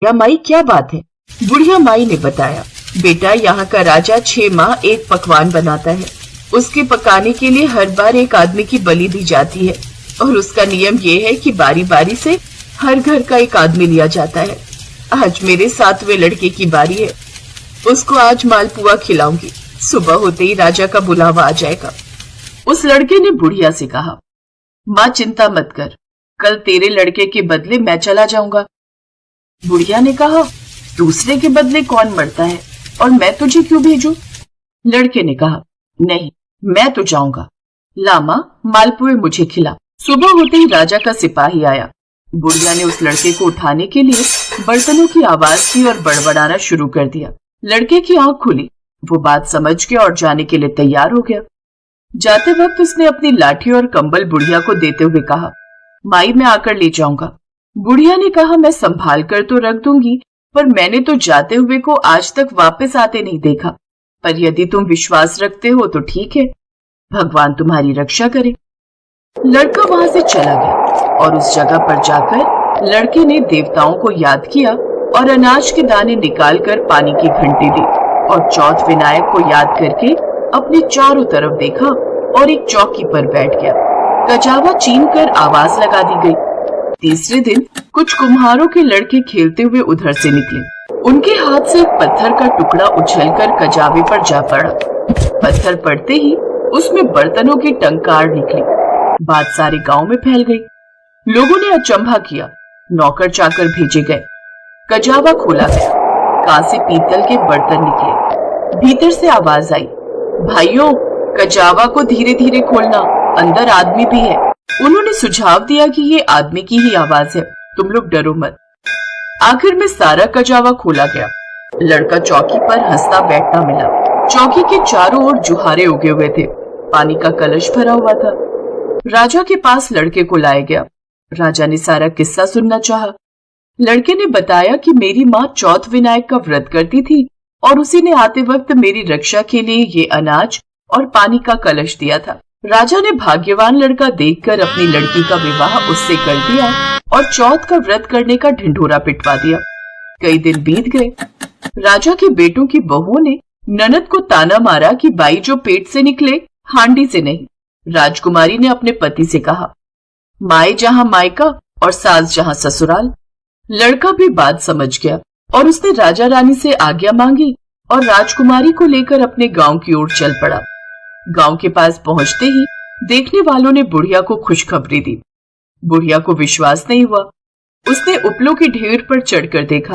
या माई क्या बात है? बुढ़िया माई ने बताया, बेटा यहाँ का राजा 6 माह एक पकवान बनाता है। उसके पकाने के लिए हर बार एक आदमी की बलि दी जाती है और उसका नियम ये है कि बारी बारी से हर घर का एक आदमी लिया जाता है। आज मेरे 7वें लड़के की बारी है। उसको आज मालपुआ खिलाऊंगी। सुबह होते ही राजा का बुलावा आ जाएगा। उस लड़के ने बुढ़िया से कहा, माँ चिंता मत कर, कल तेरे लड़के के बदले मैं चला जाऊंगा। बुढ़िया ने कहा, दूसरे के बदले कौन मरता है और मैं तुझे क्यों भेजूं? लड़के ने कहा, नहीं मैं तो जाऊंगा। ला माँ मालपुए मुझे खिला। सुबह होते ही राजा का सिपाही आया। बुढ़िया ने उस लड़के को उठाने के लिए बर्तनों की आवाज की और बड़बड़ाना शुरू कर दिया। लड़के की आंख खुली, वो बात समझ गया और जाने के लिए तैयार हो गया। जाते वक्त उसने अपनी लाठी और कंबल बुढ़िया को देते हुए कहा, माई मैं आकर ले जाऊंगा। बुढ़िया ने कहा, मैं संभाल कर तो रख दूंगी, पर मैंने तो जाते हुए को आज तक वापस आते नहीं देखा। पर यदि तुम विश्वास रखते हो तो ठीक है, भगवान तुम्हारी रक्षा करे। लड़का वहां से चला गया और उस जगह पर जाकर लड़के ने देवताओं को याद किया और अनाज के दाने निकालकर पानी की घंटी दी और चौथ विनायक को याद करके अपने चारों तरफ देखा और एक चौकी पर बैठ गया। गजावा चीन कर आवाज लगा दी गई। तीसरे दिन कुछ कुम्हारों के लड़के खेलते हुए उधर से निकले। उनके हाथ से एक पत्थर का टुकड़ा उछलकर कजावे पर जा पड़ा। पत्थर पड़ते ही उसमें बर्तनों की टंकार निकली। बात सारे गांव में फैल गई। लोगों ने अचंभा किया। नौकर चाकर भेजे गए। कजावा खोला गया। कांसे पीतल के बर्तन निकले। भीतर से आवाज आई, भाइयों कजावा को धीरे धीरे खोलना, अंदर आदमी भी है। उन्होंने सुझाव दिया कि ये आदमी की ही आवाज है, तुम लोग डरो मत। आखिर में सारा कजावा खोला गया। लड़का चौकी पर हंसता बैठा मिला। चौकी के चारों ओर जुहारे उगे हुए थे। पानी का कलश भरा हुआ था। राजा के पास लड़के को लाया गया। राजा ने सारा किस्सा सुनना चाहा। लड़के ने बताया कि मेरी माँ चौथ विनायक का व्रत करती थी और उसी ने आते वक्त मेरी रक्षा के लिए ये अनाज और पानी का कलश दिया था। राजा ने भाग्यवान लड़का देखकर अपनी लड़की का विवाह उससे कर दिया और चौथ का व्रत करने का ढिंढोरा पिटवा दिया। कई दिन बीत गए। राजा के बेटों की बहुओं ने ननद को ताना मारा कि बाई जो पेट से निकले हांडी से नहीं। राजकुमारी ने अपने पति से कहा, माए जहां मायका और सास जहां ससुराल। लड़का भी बात समझ गया और उसने राजा रानी से आज्ञा मांगी और राजकुमारी को लेकर अपने गांव की ओर चल पड़ा। गांव के पास पहुंचते ही देखने वालों ने बुढ़िया को खुशखबरी दी। बुढ़िया को विश्वास नहीं हुआ। उसने उपलों के ढेर पर चढ़कर देखा